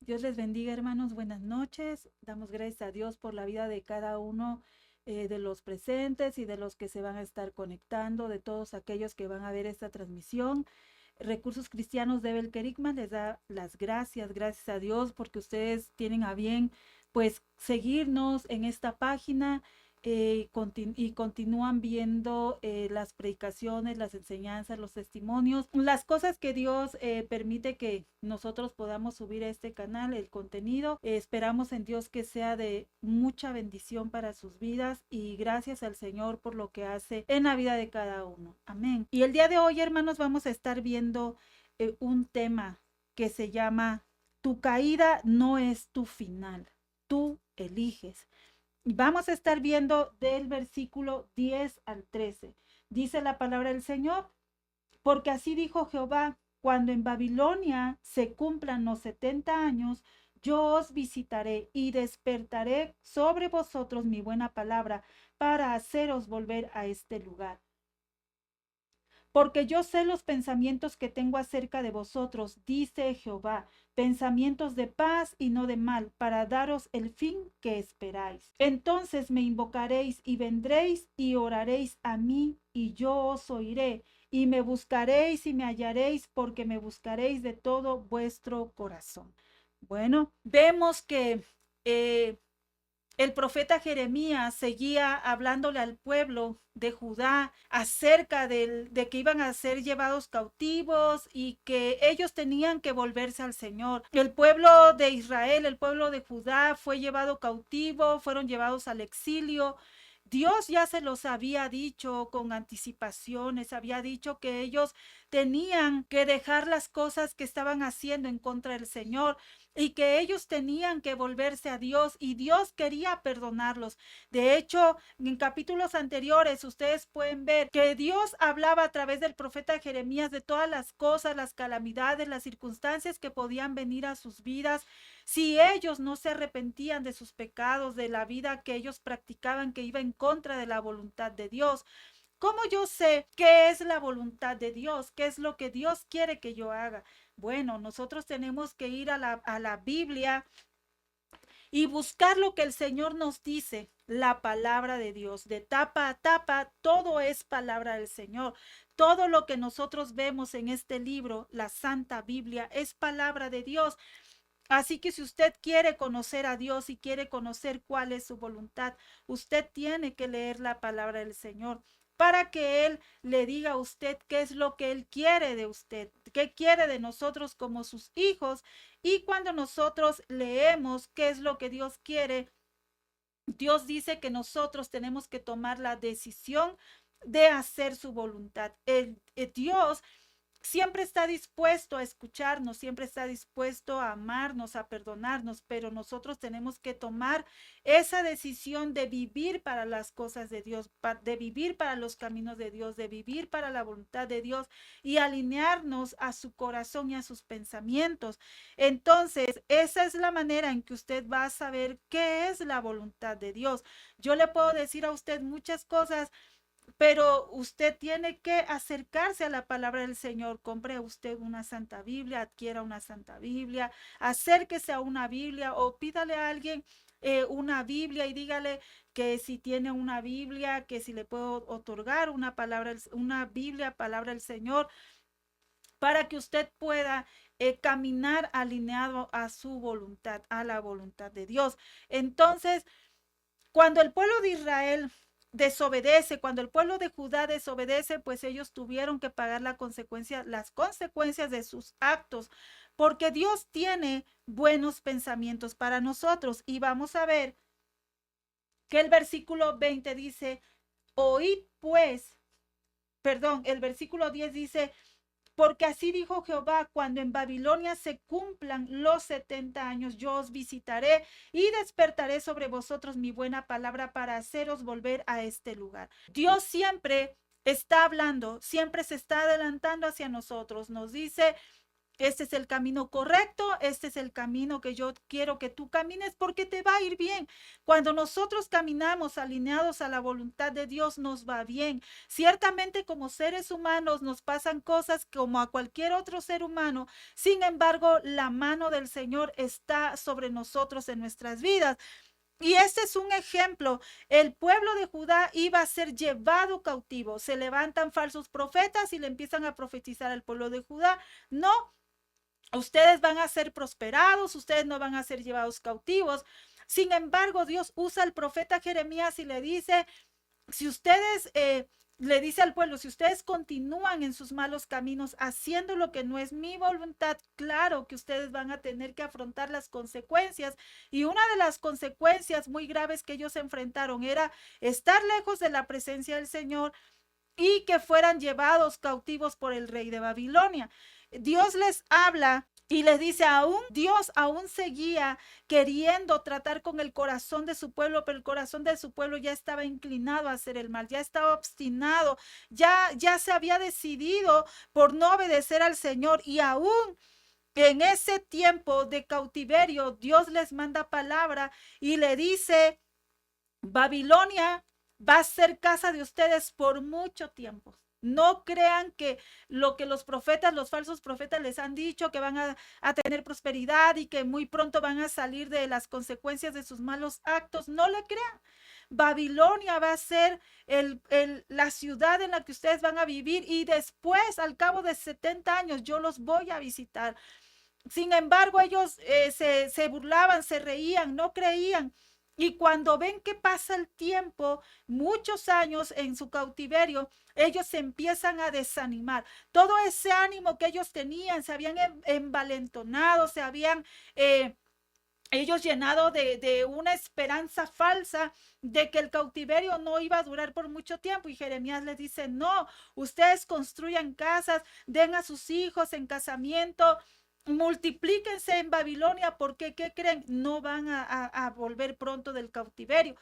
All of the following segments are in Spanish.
Dios les bendiga, hermanos. Buenas noches. Damos gracias a Dios por la vida de cada uno de los presentes y de los que se van a estar conectando, de todos aquellos que van a ver esta transmisión. Recursos Cristianos de Belquerigma les da las gracias a Dios porque ustedes tienen a bien pues seguirnos en esta página y continúan viendo las predicaciones, las enseñanzas, los testimonios, las cosas que Dios permite que nosotros podamos subir a este canal, el contenido. Esperamos en Dios que sea de mucha bendición para sus vidas y gracias al Señor por lo que hace en la vida de cada uno. Amén. Y el día de hoy, hermanos, vamos a estar viendo un tema que se llama Tu caída no es tu final, tú eliges. Vamos a estar viendo del versículo 10 al 13. Dice la palabra del Señor, porque así dijo Jehová, cuando en Babilonia se cumplan los 70 años, yo os visitaré y despertaré sobre vosotros mi buena palabra para haceros volver a este lugar. Porque yo sé los pensamientos que tengo acerca de vosotros, dice Jehová, pensamientos de paz y no de mal, para daros el fin que esperáis. Entonces me invocaréis y vendréis y oraréis a mí, y yo os oiré, y me buscaréis y me hallaréis, porque me buscaréis de todo vuestro corazón. Bueno, vemos que el profeta Jeremías seguía hablándole al pueblo de Judá acerca de que iban a ser llevados cautivos y que ellos tenían que volverse al Señor. El pueblo de Israel, el pueblo de Judá fue llevado cautivo, fueron llevados al exilio. Dios ya se los había dicho con anticipaciones, había dicho que ellos tenían que dejar las cosas que estaban haciendo en contra del Señor y que ellos tenían que volverse a Dios y Dios quería perdonarlos. De hecho, en capítulos anteriores ustedes pueden ver que Dios hablaba a través del profeta Jeremías de todas las cosas, las calamidades, las circunstancias que podían venir a sus vidas si ellos no se arrepentían de sus pecados, de la vida que ellos practicaban que iba en contra de la voluntad de Dios. ¿Cómo yo sé qué es la voluntad de Dios? ¿Qué es lo que Dios quiere que yo haga? Bueno, nosotros tenemos que ir a la Biblia y buscar lo que el Señor nos dice, la palabra de Dios. De tapa a tapa, todo es palabra del Señor. Todo lo que nosotros vemos en este libro, la Santa Biblia, es palabra de Dios. Así que si usted quiere conocer a Dios y quiere conocer cuál es su voluntad, usted tiene que leer la palabra del Señor para que Él le diga a usted qué es lo que Él quiere de usted, qué quiere de nosotros como sus hijos. Y cuando nosotros leemos qué es lo que Dios quiere, Dios dice que nosotros tenemos que tomar la decisión de hacer su voluntad. Dios siempre está dispuesto a escucharnos, siempre está dispuesto a amarnos, a perdonarnos, pero nosotros tenemos que tomar esa decisión de vivir para las cosas de Dios, de vivir para los caminos de Dios, de vivir para la voluntad de Dios y alinearnos a su corazón y a sus pensamientos. Entonces, esa es la manera en que usted va a saber qué es la voluntad de Dios. Yo le puedo decir a usted muchas cosas, pero usted tiene que acercarse a la palabra del Señor. Compre usted una Santa Biblia, adquiera una Santa Biblia, acérquese a una Biblia o pídale a alguien una Biblia y dígale que si tiene una Biblia, que si le puedo otorgar una palabra, una Biblia, palabra del Señor, para que usted pueda caminar alineado a su voluntad, a la voluntad de Dios. Entonces, cuando el pueblo de Israel desobedece, cuando el pueblo de Judá desobedece, pues ellos tuvieron que pagar las consecuencias de sus actos, porque Dios tiene buenos pensamientos para nosotros. Y vamos a ver que el versículo 20 dice, oíd pues, perdón, el versículo 10 dice, porque así dijo Jehová, cuando en Babilonia se cumplan los 70 años, yo os visitaré y despertaré sobre vosotros mi buena palabra para haceros volver a este lugar. Dios siempre está hablando, siempre se está adelantando hacia nosotros. Nos dice Este es el camino correcto, este es el camino que yo quiero que tú camines porque te va a ir bien. Cuando nosotros caminamos alineados a la voluntad de Dios, nos va bien. Ciertamente como seres humanos nos pasan cosas como a cualquier otro ser humano. Sin embargo, la mano del Señor está sobre nosotros en nuestras vidas. Y este es un ejemplo. El pueblo de Judá iba a ser llevado cautivo. Se levantan falsos profetas y le empiezan a profetizar al pueblo de Judá. No, ustedes van a ser prosperados, ustedes no van a ser llevados cautivos. Sin embargo, Dios usa al profeta Jeremías y le dice, si ustedes, le dice al pueblo, si ustedes continúan en sus malos caminos, haciendo lo que no es mi voluntad, claro que ustedes van a tener que afrontar las consecuencias. Y una de las consecuencias muy graves que ellos enfrentaron era estar lejos de la presencia del Señor y que fueran llevados cautivos por el rey de Babilonia. Dios les habla y les dice, aún Dios aún seguía queriendo tratar con el corazón de su pueblo, pero el corazón de su pueblo ya estaba inclinado a hacer el mal, ya estaba obstinado, ya se había decidido por no obedecer al Señor. Y aún en ese tiempo de cautiverio, Dios les manda palabra y le dice, Babilonia va a ser casa de ustedes por mucho tiempo. No crean que lo que los profetas, los falsos profetas les han dicho, que van a tener prosperidad y que muy pronto van a salir de las consecuencias de sus malos actos. No le crean. Babilonia va a ser la ciudad en la que ustedes van a vivir y después, al cabo de 70 años, yo los voy a visitar. Sin embargo, ellos se burlaban, se reían, no creían. Y cuando ven que pasa el tiempo, muchos años en su cautiverio, ellos se empiezan a desanimar. Todo ese ánimo que ellos tenían, se habían envalentonado, se habían ellos llenado de una esperanza falsa de que el cautiverio no iba a durar por mucho tiempo. Y Jeremías les dice, no, ustedes construyan casas, den a sus hijos en casamiento, multiplíquense en Babilonia, porque ¿qué creen? No van a volver pronto del cautiverio.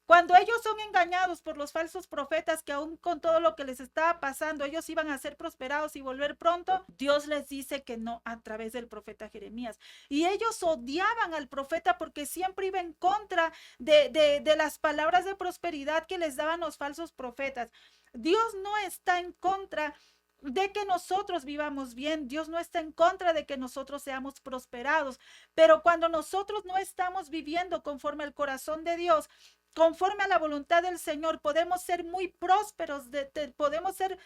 Cuando ellos son engañados por los falsos profetas, que aún con todo lo que les estaba pasando, ellos iban a ser prosperados y volver pronto, Dios les dice que no a través del profeta Jeremías. Y ellos odiaban al profeta porque siempre iba en contra de las palabras de prosperidad que les daban los falsos profetas. Dios no está en contra de que nosotros vivamos bien. Dios no está en contra de que nosotros seamos prosperados, pero cuando nosotros no estamos viviendo conforme al corazón de Dios, conforme a la voluntad del Señor, podemos ser muy prósperos, podemos ser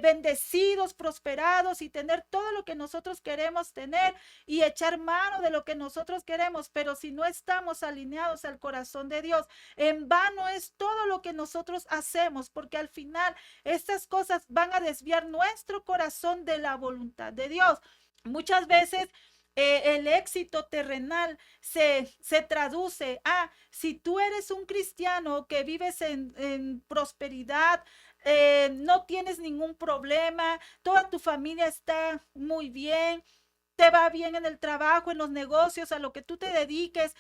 bendecidos, prosperados y tener todo lo que nosotros queremos tener y echar mano de lo que nosotros queremos, pero si no estamos alineados al corazón de Dios, en vano es todo lo que nosotros hacemos, porque al final estas cosas van a desviar nuestro corazón de la voluntad de Dios. Muchas veces el éxito terrenal se traduce a, si tú eres un cristiano que vives en prosperidad, no tienes ningún problema, toda tu familia está muy bien, te va bien en el trabajo, en los negocios, a lo que tú te dediques.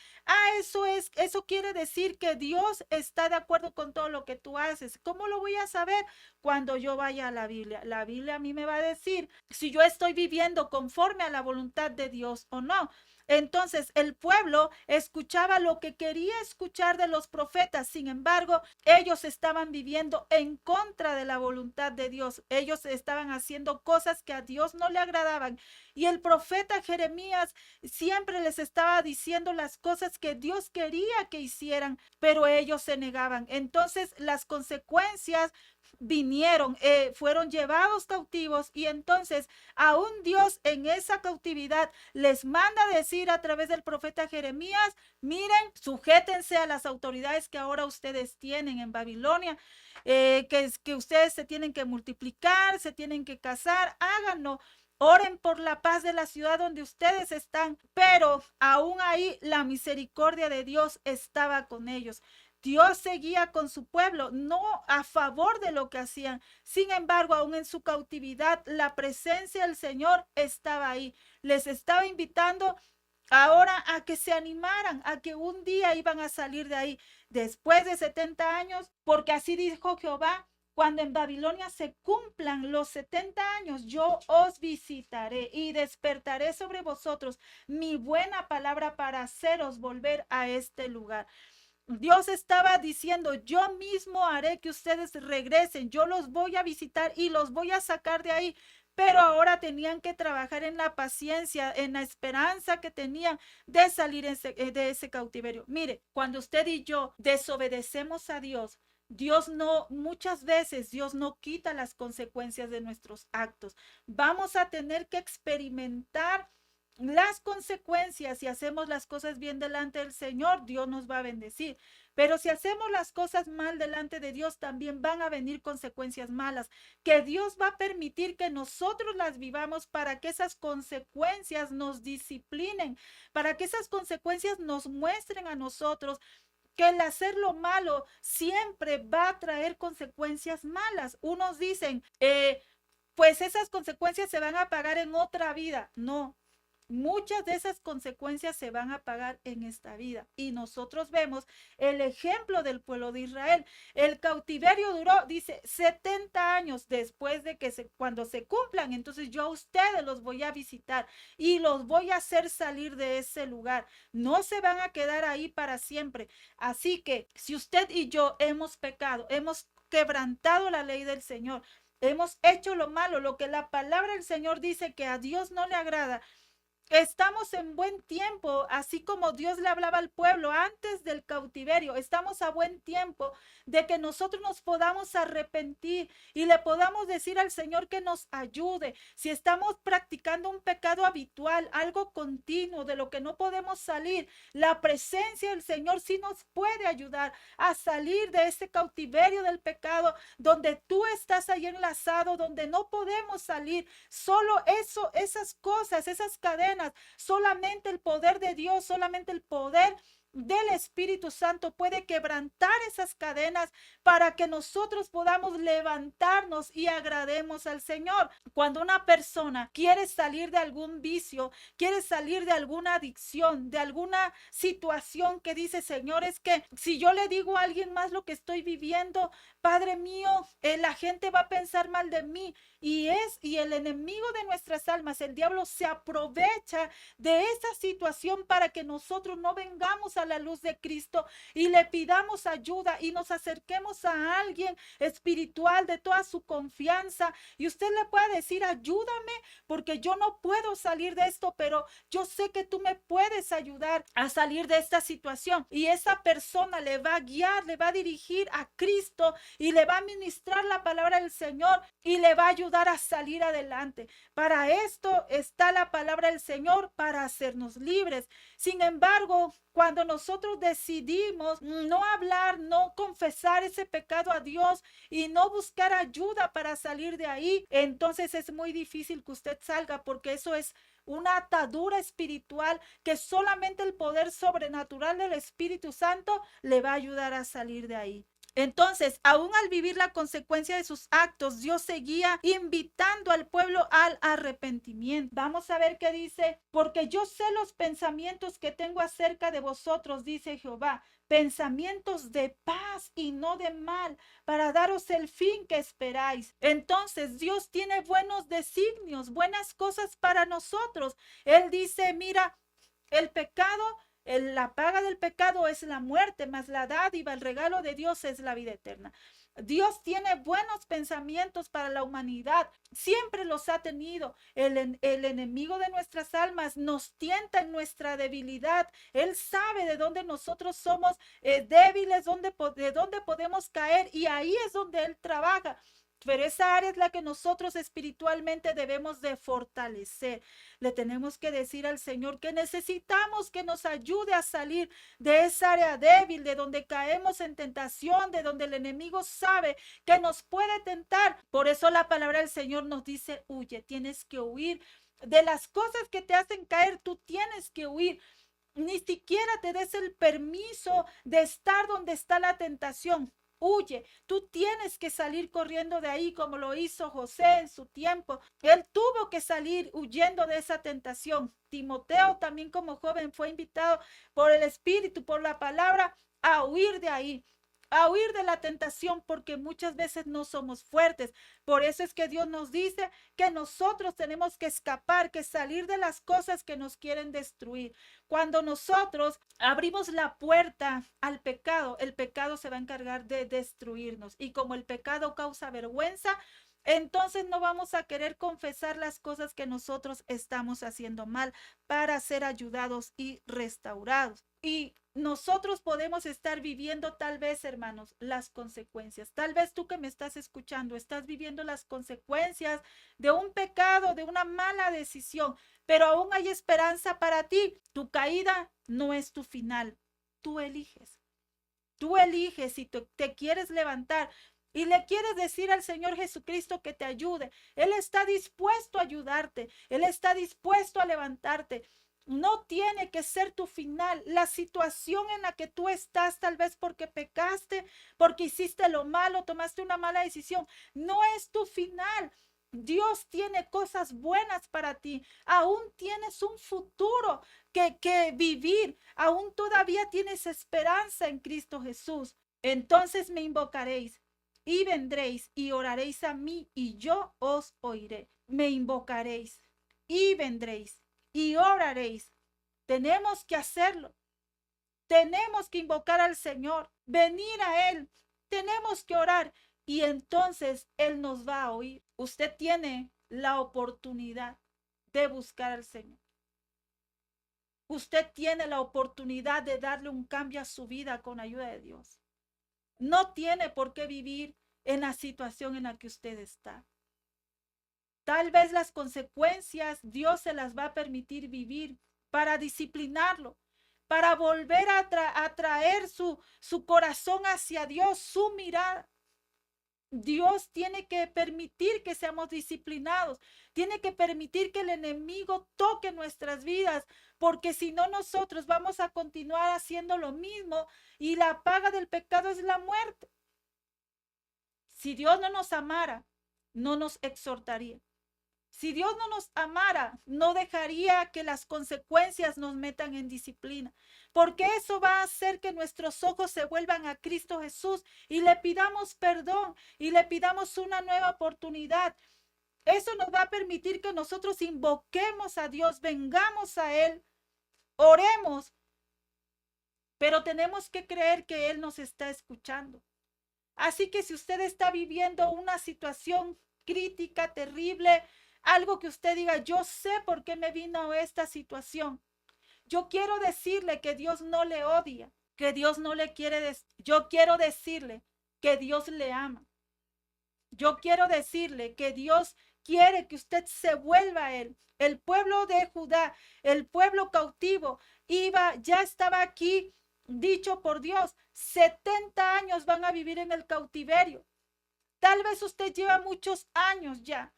Eso quiere decir que Dios está de acuerdo con todo lo que tú haces. ¿Cómo lo voy a saber? Cuando yo vaya a la Biblia. La Biblia a mí me va a decir si yo estoy viviendo conforme a la voluntad de Dios o no. Entonces el pueblo escuchaba lo que quería escuchar de los profetas. Sin embargo, ellos estaban viviendo en contra de la voluntad de Dios. Ellos estaban haciendo cosas que a Dios no le agradaban. Y el profeta Jeremías siempre les estaba diciendo las cosas que Dios quería que hicieran, pero ellos se negaban. Entonces las consecuencias vinieron, fueron llevados cautivos, y entonces aún Dios en esa cautividad les manda decir a través del profeta Jeremías, miren, sujétense a las autoridades que ahora ustedes tienen en Babilonia, que ustedes se tienen que multiplicar, se tienen que casar, háganlo. Oren por la paz de la ciudad donde ustedes están, pero aún ahí la misericordia de Dios estaba con ellos. Dios seguía con su pueblo, no a favor de lo que hacían. Sin embargo, aún en su cautividad, la presencia del Señor estaba ahí. Les estaba invitando ahora a que se animaran, a que un día iban a salir de ahí después de 70 años, porque así dijo Jehová. cuando en Babilonia se cumplan los 70 años, yo os visitaré y despertaré sobre vosotros mi buena palabra para haceros volver a este lugar. Dios estaba diciendo, yo mismo haré que ustedes regresen, yo los voy a visitar y los voy a sacar de ahí. Pero ahora tenían que trabajar en la paciencia, en la esperanza que tenían de salir de ese cautiverio. Mire, cuando usted y yo desobedecemos a Dios, Dios no, muchas veces Dios no quita las consecuencias de nuestros actos. Vamos a tener que experimentar las consecuencias. Si hacemos las cosas bien delante del Señor, Dios nos va a bendecir. Pero si hacemos las cosas mal delante de Dios, también van a venir consecuencias malas, que Dios va a permitir que nosotros las vivamos para que esas consecuencias nos disciplinen, para que esas consecuencias nos muestren a nosotros que el hacer lo malo siempre va a traer consecuencias malas. Unos dicen, pues esas consecuencias se van a pagar en otra vida. No. Muchas de esas consecuencias se van a pagar en esta vida. Y nosotros vemos el ejemplo del pueblo de Israel. El cautiverio duró, dice, 70 años después de que cuando se cumplan, entonces yo a ustedes los voy a visitar y los voy a hacer salir de ese lugar. No se van a quedar ahí para siempre. Así que si usted y yo hemos pecado, hemos quebrantado la ley del Señor, hemos hecho lo malo, lo que la palabra del Señor dice que a Dios no le agrada, estamos en buen tiempo, así como Dios le hablaba al pueblo antes del cautiverio. Estamos a buen tiempo de que nosotros nos podamos arrepentir y le podamos decir al Señor que nos ayude. Si estamos practicando un pecado habitual, algo continuo de lo que no podemos salir, la presencia del Señor sí nos puede ayudar a salir de ese cautiverio del pecado donde tú estás ahí enlazado, donde no podemos salir. Solo eso, esas cosas, esas cadenas, solamente el poder de Dios, solamente el poder del Espíritu Santo puede quebrantar esas cadenas para que nosotros podamos levantarnos y agrademos al Señor. Cuando una persona quiere salir de algún vicio, quiere salir de alguna adicción, de alguna situación que dice, Señor, es que si yo le digo a alguien más lo que estoy viviendo, Padre mío, la gente va a pensar mal de mí. Y el enemigo de nuestras almas, el diablo, se aprovecha de esa situación para que nosotros no vengamos a la luz de Cristo y le pidamos ayuda y nos acerquemos a alguien espiritual de toda su confianza. Y usted le puede decir, ayúdame porque yo no puedo salir de esto, pero yo sé que tú me puedes ayudar a salir de esta situación. Y esa persona le va a guiar, le va a dirigir a Cristo y le va a ministrar la palabra del Señor y le va a ayudar a salir adelante. Para esto está la palabra del Señor, para hacernos libres. Sin embargo, cuando nosotros decidimos no hablar, no confesar ese pecado a Dios y no buscar ayuda para salir de ahí, entonces es muy difícil que usted salga, porque eso es una atadura espiritual que solamente el poder sobrenatural del Espíritu Santo le va a ayudar a salir de ahí. Entonces, aún al vivir la consecuencia de sus actos, Dios seguía invitando al pueblo al arrepentimiento. Vamos a ver qué dice: porque yo sé los pensamientos que tengo acerca de vosotros, dice Jehová, pensamientos de paz y no de mal, para daros el fin que esperáis. Entonces, Dios tiene buenos designios, buenas cosas para nosotros. Él dice, mira, el pecado, la paga del pecado es la muerte, mas la dádiva, el regalo de Dios es la vida eterna. Dios tiene buenos pensamientos para la humanidad, siempre los ha tenido. El enemigo de nuestras almas nos tienta en nuestra debilidad. Él sabe de dónde nosotros somos débiles, de dónde podemos caer, y ahí es donde Él trabaja. Pero esa área es la que nosotros espiritualmente debemos de fortalecer. Le tenemos que decir al Señor que necesitamos que nos ayude a salir de esa área débil, de donde caemos en tentación, de donde el enemigo sabe que nos puede tentar. Por eso la palabra del Señor nos dice, huye, tienes que huir de las cosas que te hacen caer, tú tienes que huir. Ni siquiera te des el permiso de estar donde está la tentación. Huye, tú tienes que salir corriendo de ahí, como lo hizo José en su tiempo. Él tuvo que salir huyendo de esa tentación. Timoteo también, como joven, fue invitado por el Espíritu, por la palabra, a huir de ahí, a huir de la tentación, porque muchas veces no somos fuertes. Por eso es que Dios nos dice que nosotros tenemos que escapar, que salir de las cosas que nos quieren destruir. Cuando nosotros abrimos la puerta al pecado, el pecado se va a encargar de destruirnos. Y como el pecado causa vergüenza, entonces no vamos a querer confesar las cosas que nosotros estamos haciendo mal para ser ayudados y restaurados. Y nosotros podemos estar viviendo tal vez, hermanos, las consecuencias. Tal vez tú que me estás escuchando, estás viviendo las consecuencias de un pecado, de una mala decisión, pero aún hay esperanza para ti. Tu caída no es tu final. Tú eliges. Tú eliges si te quieres levantar y le quieres decir al Señor Jesucristo que te ayude. Él está dispuesto a ayudarte. Él está dispuesto a levantarte. No tiene que ser tu final. La situación en la que tú estás, tal vez porque pecaste, porque hiciste lo malo, tomaste una mala decisión, no es tu final. Dios tiene cosas buenas para ti. Aún tienes un futuro que vivir. Aún todavía tienes esperanza en Cristo Jesús. Entonces me invocaréis y vendréis y oraréis a mí y yo os oiré. Me invocaréis y vendréis y oraréis. Tenemos que hacerlo. Tenemos que invocar al Señor, venir a Él. Tenemos que orar y entonces Él nos va a oír. Usted tiene la oportunidad de buscar al Señor. Usted tiene la oportunidad de darle un cambio a su vida con ayuda de Dios. No tiene por qué vivir en la situación en la que usted está. Tal vez las consecuencias Dios se las va a permitir vivir para disciplinarlo, para volver a traer su corazón hacia Dios, su mirada. Dios tiene que permitir que seamos disciplinados, tiene que permitir que el enemigo toque nuestras vidas, porque si no nosotros vamos a continuar haciendo lo mismo y la paga del pecado es la muerte. Si Dios no nos amara, no nos exhortaría. Si Dios no nos amara, no dejaría que las consecuencias nos metan en disciplina, porque eso va a hacer que nuestros ojos se vuelvan a Cristo Jesús y le pidamos perdón y le pidamos una nueva oportunidad. Eso nos va a permitir que nosotros invoquemos a Dios, vengamos a Él, oremos, pero tenemos que creer que Él nos está escuchando. Así que si usted está viviendo una situación crítica, terrible, algo que usted diga, yo sé por qué me vino esta situación. Yo quiero decirle que Dios no le odia, que Dios no le quiere. Yo quiero decirle que Dios le ama. Yo quiero decirle que Dios quiere que usted se vuelva a Él. El pueblo de Judá, el pueblo cautivo, ya estaba aquí, dicho por Dios, 70 años van a vivir en el cautiverio. Tal vez usted lleva muchos años ya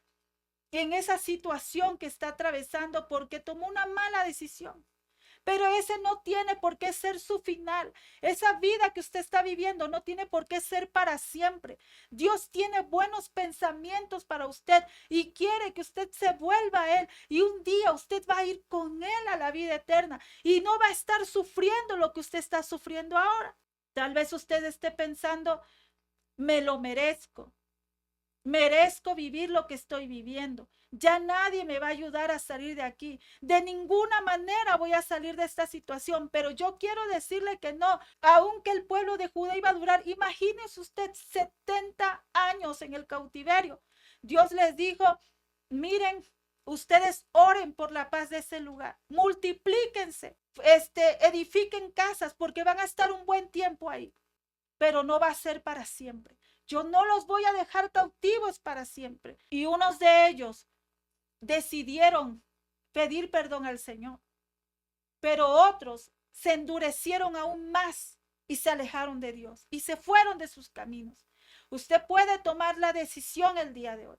en esa situación que está atravesando porque tomó una mala decisión. Pero ese no tiene por qué ser su final. Esa vida que usted está viviendo no tiene por qué ser para siempre. Dios tiene buenos pensamientos para usted y quiere que usted se vuelva a Él. Y un día usted va a ir con Él a la vida eterna y no va a estar sufriendo lo que usted está sufriendo ahora. Tal vez usted esté pensando, me lo merezco. Merezco vivir lo que estoy viviendo. Ya nadie me va a ayudar a salir de aquí. De ninguna manera voy a salir de esta situación. Pero yo quiero decirle que no. Aunque el pueblo de Judá iba a durar, imagínese usted 70 años en el cautiverio. Dios les dijo, miren, ustedes oren por la paz de ese lugar. Multiplíquense. Edifiquen casas porque van a estar un buen tiempo ahí. Pero no va a ser para siempre. Yo no los voy a dejar cautivos para siempre. Y unos de ellos decidieron pedir perdón al Señor. Pero otros se endurecieron aún más y se alejaron de Dios y se fueron de sus caminos. Usted puede tomar la decisión el día de hoy.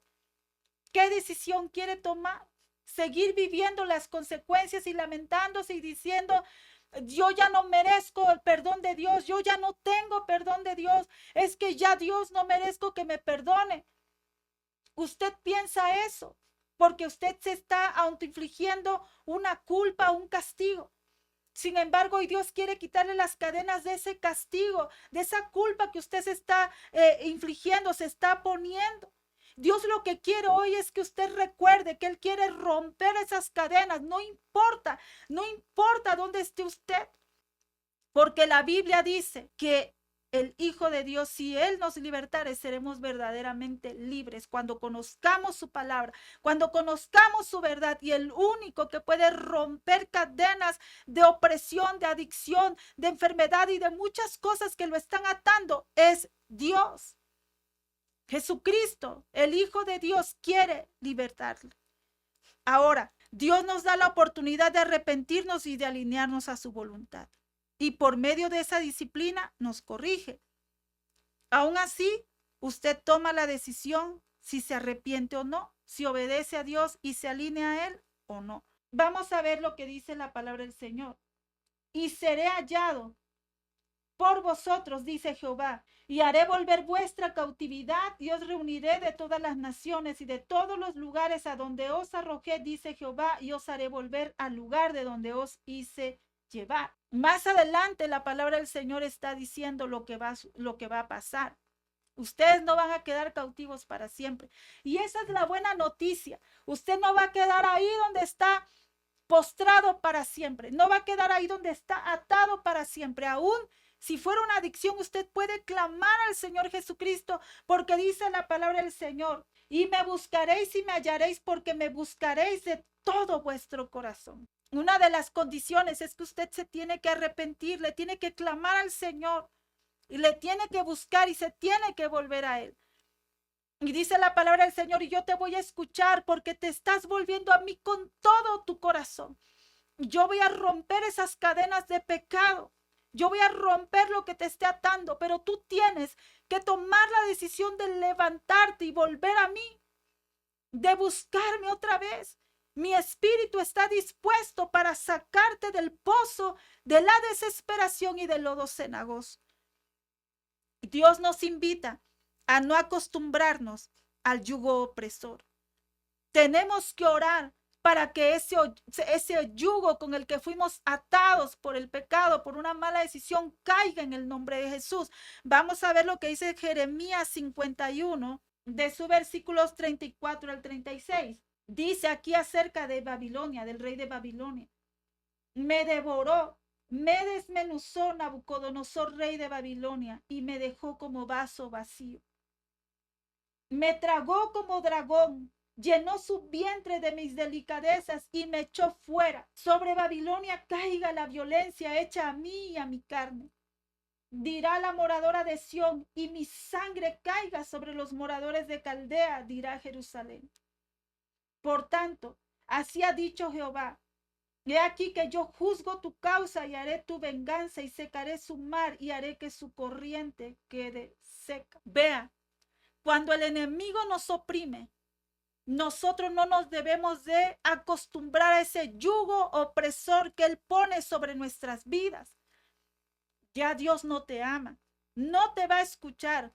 ¿Qué decisión quiere tomar? Seguir viviendo las consecuencias y lamentándose y diciendo, yo ya no merezco el perdón de Dios, yo ya no tengo perdón de Dios, es que ya Dios no merezco que me perdone. Usted piensa eso porque usted se está autoinfligiendo una culpa, un castigo. Sin embargo, hoy Dios quiere quitarle las cadenas de ese castigo, de esa culpa que usted se está infligiendo, se está poniendo. Dios lo que quiere hoy es que usted recuerde que Él quiere romper esas cadenas. No importa, no importa dónde esté usted. Porque la Biblia dice que el Hijo de Dios, si Él nos libertare, seremos verdaderamente libres cuando conozcamos su palabra, cuando conozcamos su verdad. Y el único que puede romper cadenas de opresión, de adicción, de enfermedad y de muchas cosas que lo están atando es Dios. Jesucristo, el Hijo de Dios, quiere libertarle. Ahora, Dios nos da la oportunidad de arrepentirnos y de alinearnos a su voluntad. Y por medio de esa disciplina nos corrige. Aún así, usted toma la decisión si se arrepiente o no, si obedece a Dios y se alinea a Él o no. Vamos a ver lo que dice la palabra del Señor. Y seré hallado por vosotros, dice Jehová, y haré volver vuestra cautividad y os reuniré de todas las naciones y de todos los lugares a donde os arrojé, dice Jehová, y os haré volver al lugar de donde os hice llevar. Más adelante la palabra del Señor está diciendo lo que va a pasar. Ustedes no van a quedar cautivos para siempre. Y esa es la buena noticia. Usted no va a quedar ahí donde está postrado para siempre. No va a quedar ahí donde está atado para siempre. Aún si fuera una adicción, usted puede clamar al Señor Jesucristo, porque dice la palabra del Señor: y me buscaréis y me hallaréis, porque me buscaréis de todo vuestro corazón. Una de las condiciones es que usted se tiene que arrepentir, le tiene que clamar al Señor y le tiene que buscar y se tiene que volver a Él. Y dice la palabra del Señor: y yo te voy a escuchar porque te estás volviendo a mí con todo tu corazón. Yo voy a romper esas cadenas de pecado. Yo voy a romper lo que te esté atando, pero tú tienes que tomar la decisión de levantarte y volver a mí, de buscarme otra vez. Mi espíritu está dispuesto para sacarte del pozo de la desesperación y del lodo cenagoso. Dios nos invita a no acostumbrarnos al yugo opresor. Tenemos que orar para que ese yugo con el que fuimos atados por el pecado, por una mala decisión, caiga en el nombre de Jesús. Vamos a ver lo que dice Jeremías 51, de sus versículos 34 al 36. Dice aquí acerca de Babilonia, del rey de Babilonia: me devoró, me desmenuzó Nabucodonosor, rey de Babilonia, y me dejó como vaso vacío. Me tragó como dragón, llenó su vientre de mis delicadezas y me echó fuera. Sobre Babilonia caiga la violencia hecha a mí y a mi carne. Dirá la moradora de Sión, y mi sangre caiga sobre los moradores de Caldea, dirá Jerusalén. Por tanto, así ha dicho Jehová: he aquí que yo juzgo tu causa y haré tu venganza y secaré su mar y haré que su corriente quede seca. Vea, cuando el enemigo nos oprime, nosotros no nos debemos de acostumbrar a ese yugo opresor que Él pone sobre nuestras vidas. Ya Dios no te ama, no te va a escuchar.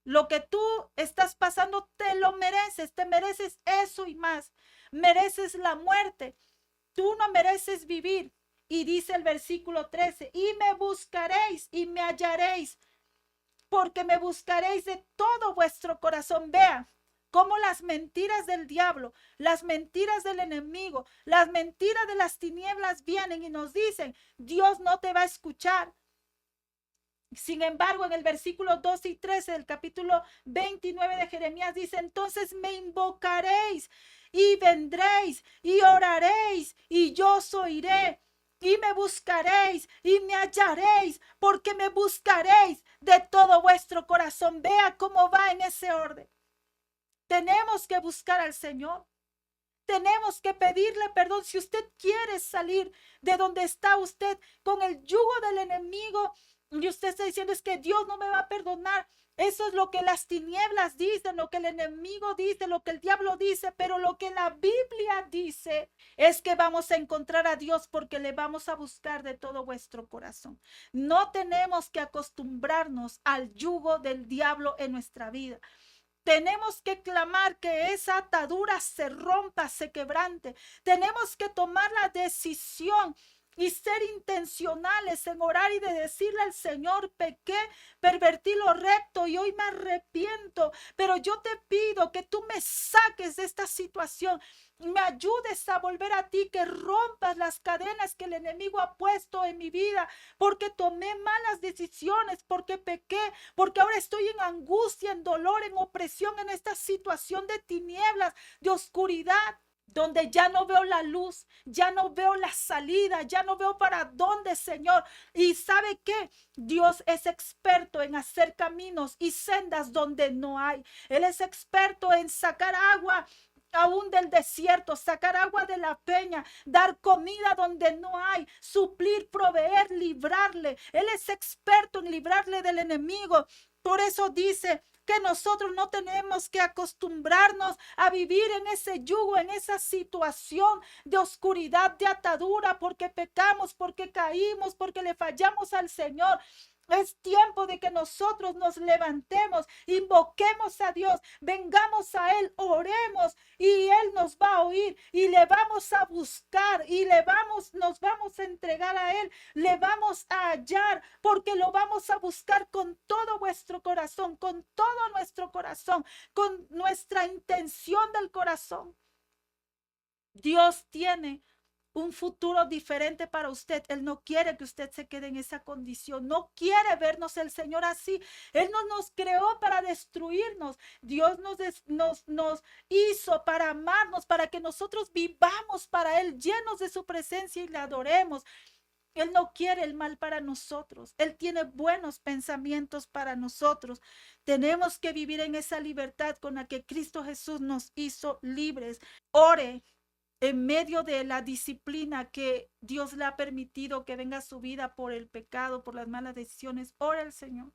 Lo que tú estás pasando te lo mereces, te mereces eso y más. Mereces la muerte. Tú no mereces vivir. Y dice el versículo 13: y me buscaréis y me hallaréis, porque me buscaréis de todo vuestro corazón. Vea cómo las mentiras del diablo, las mentiras del enemigo, las mentiras de las tinieblas vienen y nos dicen: Dios no te va a escuchar. Sin embargo, en el versículo 12 y 13 del capítulo 29 de Jeremías dice: entonces me invocaréis y vendréis y oraréis y yo os oiré. Y me buscaréis y me hallaréis, porque me buscaréis de todo vuestro corazón. Vea cómo va en ese orden. Tenemos que buscar al Señor. Tenemos que pedirle perdón. Si usted quiere salir de donde está usted con el yugo del enemigo y usted está diciendo: es que Dios no me va a perdonar. Eso es lo que las tinieblas dicen, lo que el enemigo dice, lo que el diablo dice. Pero lo que la Biblia dice es que vamos a encontrar a Dios porque le vamos a buscar de todo vuestro corazón. No tenemos que acostumbrarnos al yugo del diablo en nuestra vida. Tenemos que clamar que esa atadura se rompa, se quebrante. Tenemos que tomar la decisión y ser intencionales en orar y de decirle al Señor: pequé, pervertí lo recto y hoy me arrepiento, pero yo te pido que tú me saques de esta situación, me ayudes a volver a ti, que rompas las cadenas que el enemigo ha puesto en mi vida, porque tomé malas decisiones, porque pequé, porque ahora estoy en angustia, en dolor, en opresión, en esta situación de tinieblas, de oscuridad, donde ya no veo la luz, ya no veo la salida, ya no veo para dónde, Señor. Y ¿sabe qué? Dios es experto en hacer caminos y sendas donde no hay. Él es experto en sacar agua aún del desierto, sacar agua de la peña, dar comida donde no hay, suplir, proveer, librarle. Él es experto en librarle del enemigo. Por eso dice que nosotros no tenemos que acostumbrarnos a vivir en ese yugo, en esa situación de oscuridad, de atadura, porque pecamos, porque caímos, porque le fallamos al Señor. Es tiempo de que nosotros nos levantemos, invoquemos a Dios, vengamos a Él, oremos y Él nos va a oír y le vamos a buscar y nos vamos a entregar a Él, le vamos a hallar, porque lo vamos a buscar con todo vuestro corazón, con todo nuestro corazón, con nuestra intención del corazón. Dios tiene un futuro diferente para usted. Él no quiere que usted se quede en esa condición. No quiere vernos el Señor así. Él no nos creó para destruirnos. Dios nos hizo para amarnos, para que nosotros vivamos para Él, llenos de su presencia y le adoremos. Él no quiere el mal para nosotros. Él tiene buenos pensamientos para nosotros. Tenemos que vivir en esa libertad con la que Cristo Jesús nos hizo libres. Ore en medio de la disciplina que Dios le ha permitido que venga a su vida por el pecado, por las malas decisiones. Ore al Señor.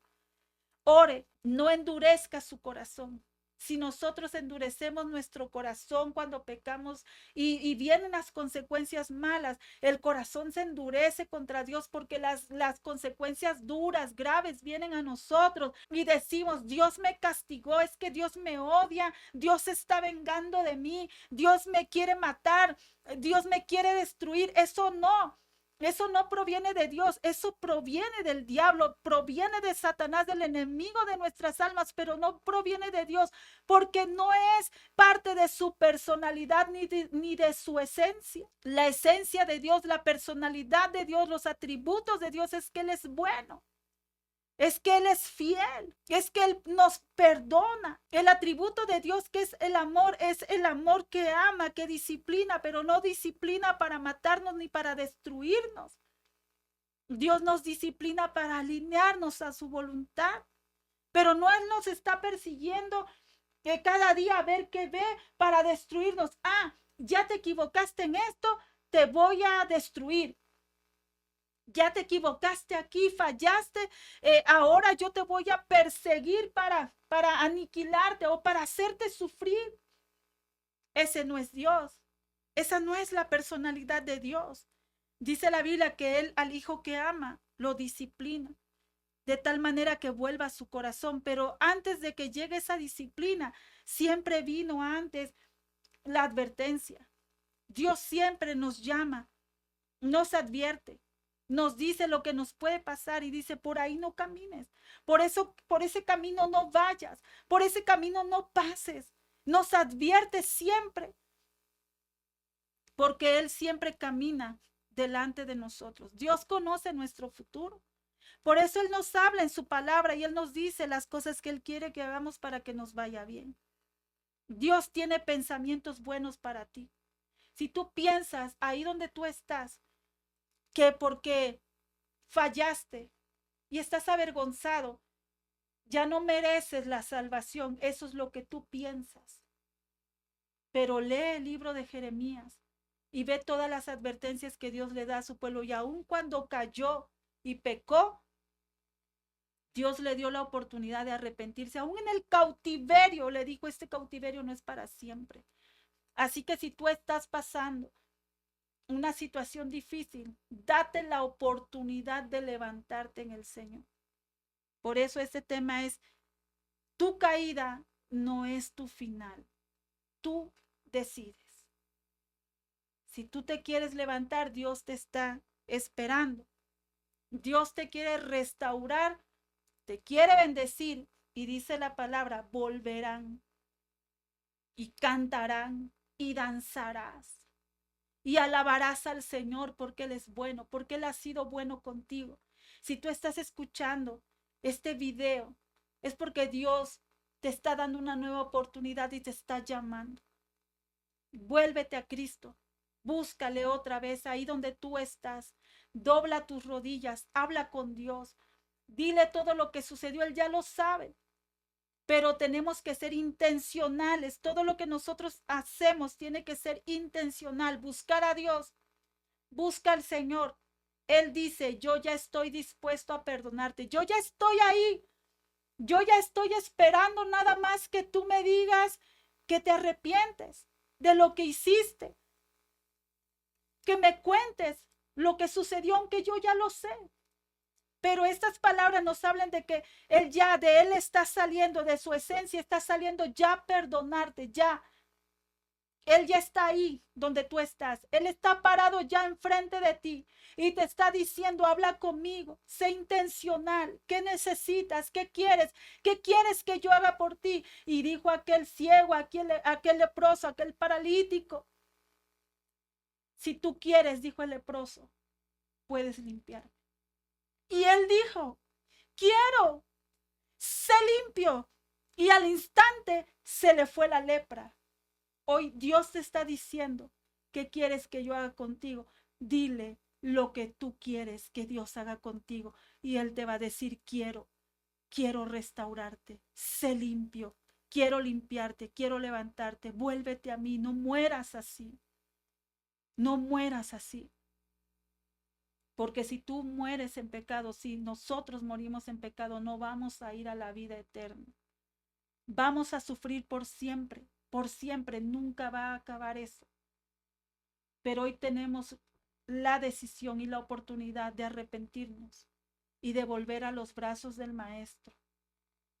Ore, no endurezca su corazón. Si nosotros endurecemos nuestro corazón cuando pecamos y vienen las consecuencias malas, el corazón se endurece contra Dios porque las consecuencias duras, graves vienen a nosotros y decimos: Dios me castigó, es que Dios me odia, Dios se está vengando de mí, Dios me quiere matar, Dios me quiere destruir. Eso no proviene de Dios, eso proviene del diablo, proviene de Satanás, del enemigo de nuestras almas, pero no proviene de Dios, porque no es parte de su personalidad ni de su esencia. La esencia de Dios, la personalidad de Dios, los atributos de Dios es que Él es bueno. Es que Él es fiel, es que Él nos perdona. El atributo de Dios, que es el amor que ama, que disciplina, pero no disciplina para matarnos ni para destruirnos. Dios nos disciplina para alinearnos a su voluntad, pero no Él nos está persiguiendo cada día a ver qué ve para destruirnos. Ya te equivocaste en esto, te voy a destruir. Ya te equivocaste aquí, fallaste, ahora yo te voy a perseguir para aniquilarte o para hacerte sufrir. Ese no es Dios. Esa no es la personalidad de Dios. Dice la Biblia que Él al hijo que ama lo disciplina de tal manera que vuelva a su corazón. Pero antes de que llegue esa disciplina, siempre vino antes la advertencia. Dios siempre nos llama, nos advierte, nos dice lo que nos puede pasar y dice: por ahí no camines, por ese camino no vayas, por ese camino no pases. Nos advierte siempre, porque Él siempre camina delante de nosotros. Dios conoce nuestro futuro. Por eso Él nos habla en su palabra y Él nos dice las cosas que Él quiere que hagamos para que nos vaya bien. Dios tiene pensamientos buenos para ti. Si tú piensas ahí donde tú estás, que porque fallaste y estás avergonzado, ya no mereces la salvación, eso es lo que tú piensas. Pero lee el libro de Jeremías y ve todas las advertencias que Dios le da a su pueblo. Y aun cuando cayó y pecó, Dios le dio la oportunidad de arrepentirse. Aún en el cautiverio le dijo: este cautiverio no es para siempre. Así que si tú estás pasando una situación difícil, date la oportunidad de levantarte en el Señor. Por eso este tema es: tu caída no es tu final. Tú decides. Si tú te quieres levantar, Dios te está esperando. Dios te quiere restaurar, te quiere bendecir y dice la palabra, volverán y cantarán y danzarás y alabarás al Señor porque Él es bueno, porque Él ha sido bueno contigo. Si tú estás escuchando este video, es porque Dios te está dando una nueva oportunidad y te está llamando. Vuélvete a Cristo, búscale otra vez ahí donde tú estás, dobla tus rodillas, habla con Dios, dile todo lo que sucedió, Él ya lo sabe. Pero tenemos que ser intencionales. Todo lo que nosotros hacemos tiene que ser intencional. Buscar a Dios, busca al Señor. Él dice, yo ya estoy dispuesto a perdonarte. Yo ya estoy ahí. Yo ya estoy esperando nada más que tú me digas que te arrepientes de lo que hiciste. Que me cuentes lo que sucedió, aunque yo ya lo sé. Pero estas palabras nos hablan de que Él ya, de Él está saliendo, de su esencia está saliendo ya perdonarte, ya. Él ya está ahí donde tú estás. Él está parado ya enfrente de ti y te está diciendo, habla conmigo, sé intencional. ¿Qué necesitas? ¿Qué quieres? ¿Qué quieres que yo haga por ti? Y dijo aquel ciego, aquel leproso, aquel paralítico. Si tú quieres, dijo el leproso, puedes limpiarme. Y él dijo, quiero, sé limpio. Y al instante se le fue la lepra. Hoy Dios te está diciendo, ¿qué quieres que yo haga contigo? Dile lo que tú quieres que Dios haga contigo. Y Él te va a decir, quiero restaurarte, sé limpio, quiero limpiarte, quiero levantarte, vuélvete a mí, no mueras así. No mueras así. Porque si tú mueres en pecado, si nosotros morimos en pecado, no vamos a ir a la vida eterna. Vamos a sufrir por siempre, nunca va a acabar eso. Pero hoy tenemos la decisión y la oportunidad de arrepentirnos y de volver a los brazos del Maestro.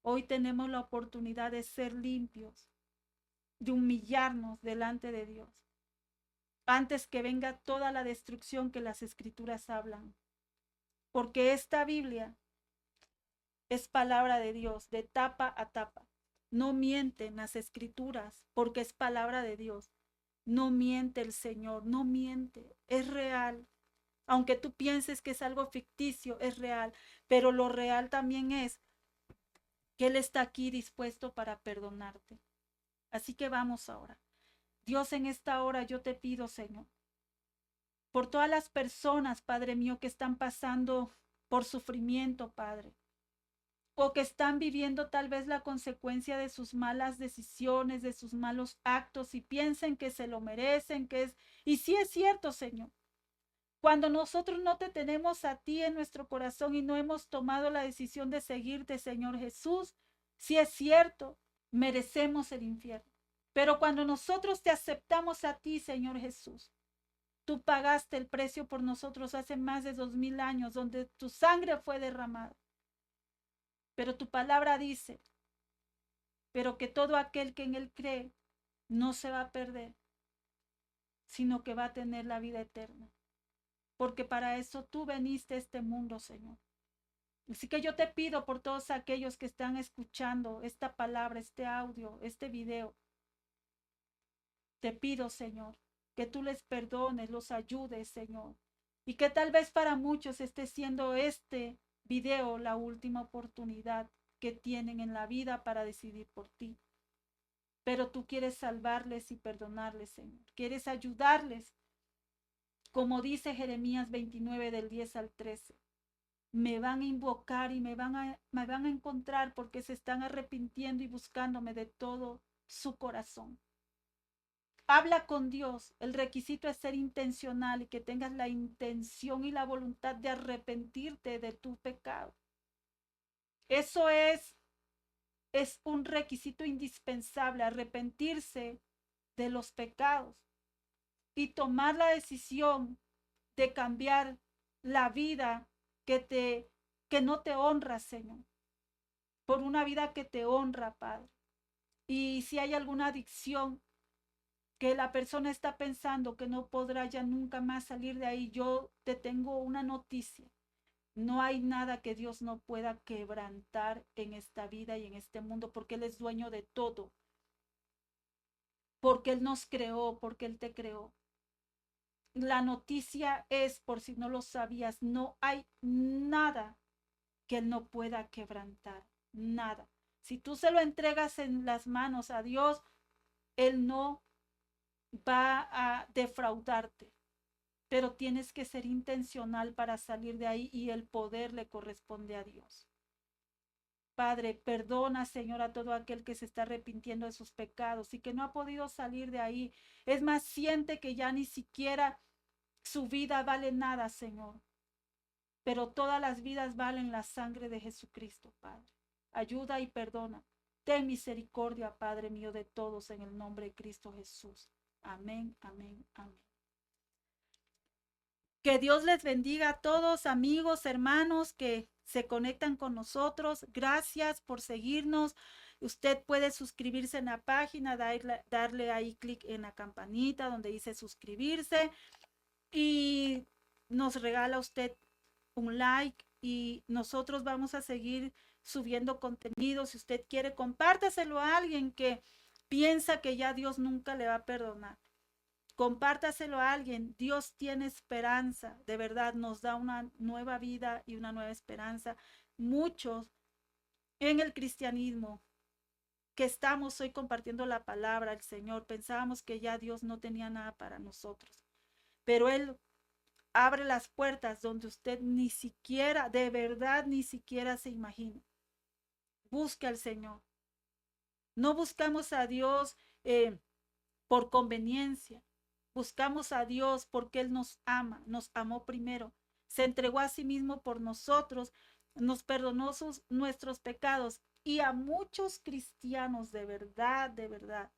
Hoy tenemos la oportunidad de ser limpios, de humillarnos delante de Dios, antes que venga toda la destrucción que las Escrituras hablan. Porque esta Biblia es palabra de Dios, de tapa a tapa. No mienten las Escrituras, porque es palabra de Dios. No miente el Señor, no miente, es real. Aunque tú pienses que es algo ficticio, es real. Pero lo real también es que Él está aquí dispuesto para perdonarte. Así que vamos ahora. Dios, en esta hora yo te pido, Señor, por todas las personas, Padre mío, que están pasando por sufrimiento, Padre, o que están viviendo tal vez la consecuencia de sus malas decisiones, de sus malos actos y piensen que se lo merecen, que es, y sí es cierto, Señor. Cuando nosotros no te tenemos a ti en nuestro corazón y no hemos tomado la decisión de seguirte, Señor Jesús, sí es cierto, merecemos el infierno. Pero cuando nosotros te aceptamos a ti, Señor Jesús, tú pagaste el precio por nosotros hace más de 2000 años, donde tu sangre fue derramada. Pero tu palabra dice, pero que todo aquel que en Él cree no se va a perder, sino que va a tener la vida eterna. Porque para eso tú veniste a este mundo, Señor. Así que yo te pido por todos aquellos que están escuchando esta palabra, este audio, este video. Te pido, Señor, que tú les perdones, los ayudes, Señor. Y que tal vez para muchos esté siendo este video la última oportunidad que tienen en la vida para decidir por ti. Pero tú quieres salvarles y perdonarles, Señor. Quieres ayudarles. Como dice Jeremías 29 del 10 al 13. Me van a invocar y me van a encontrar porque se están arrepintiendo y buscándome de todo su corazón. Habla con Dios. El requisito es ser intencional y que tengas la intención y la voluntad de arrepentirte de tu pecado. Eso es un requisito indispensable, arrepentirse de los pecados y tomar la decisión de cambiar la vida que no te honra, Señor, por una vida que te honra, Padre. Y si hay alguna adicción que la persona está pensando que no podrá ya nunca más salir de ahí, yo te tengo una noticia. No hay nada que Dios no pueda quebrantar en esta vida y en este mundo, porque Él es dueño de todo, porque Él nos creó, porque Él te creó. La noticia es, por si no lo sabías, no hay nada que Él no pueda quebrantar, nada. Si tú se lo entregas en las manos a Dios, Él no va a defraudarte, pero tienes que ser intencional para salir de ahí y el poder le corresponde a Dios. Padre, perdona, Señor, a todo aquel que se está arrepintiendo de sus pecados y que no ha podido salir de ahí. Es más, siente que ya ni siquiera su vida vale nada, Señor. Pero todas las vidas valen la sangre de Jesucristo, Padre. Ayuda y perdona. Ten misericordia, Padre mío, de todos en el nombre de Cristo Jesús. Amén, amén, amén. Que Dios les bendiga a todos, amigos, hermanos que se conectan con nosotros. Gracias por seguirnos. Usted puede suscribirse en la página, darle ahí clic en la campanita donde dice suscribirse y nos regala usted un like y nosotros vamos a seguir subiendo contenido. Si usted quiere, compártaselo a alguien que piensa que ya Dios nunca le va a perdonar. Compártaselo a alguien. Dios tiene esperanza, de verdad nos da una nueva vida y una nueva esperanza. Muchos en el cristianismo que estamos hoy compartiendo la palabra del Señor, pensábamos que ya Dios no tenía nada para nosotros, pero Él abre las puertas donde usted ni siquiera, de verdad, ni siquiera se imagina. Busque al Señor. No buscamos a Dios por conveniencia. Buscamos a Dios porque Él nos ama, nos amó primero. Se entregó a sí mismo por nosotros, nos perdonó nuestros pecados y a muchos cristianos de verdad,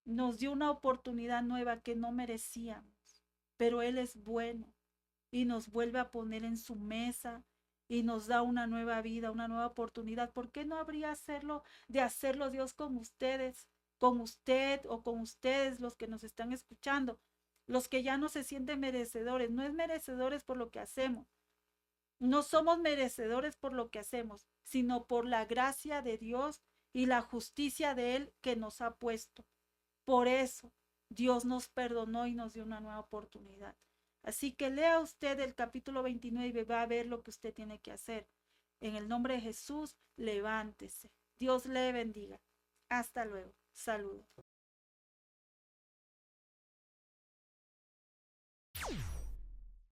nos dio una oportunidad nueva que no merecíamos. Pero Él es bueno y nos vuelve a poner en su mesa y nos da una nueva vida, una nueva oportunidad. ¿Por qué no habría de hacerlo Dios con ustedes, con usted o con ustedes los que nos están escuchando? Los que ya no se sienten merecedores, no es merecedores por lo que hacemos. No somos merecedores por lo que hacemos, sino por la gracia de Dios y la justicia de Él que nos ha puesto. Por eso Dios nos perdonó y nos dio una nueva oportunidad. Así que lea usted el capítulo 29 y va a ver lo que usted tiene que hacer. En el nombre de Jesús, levántese. Dios le bendiga. Hasta luego. Saludos.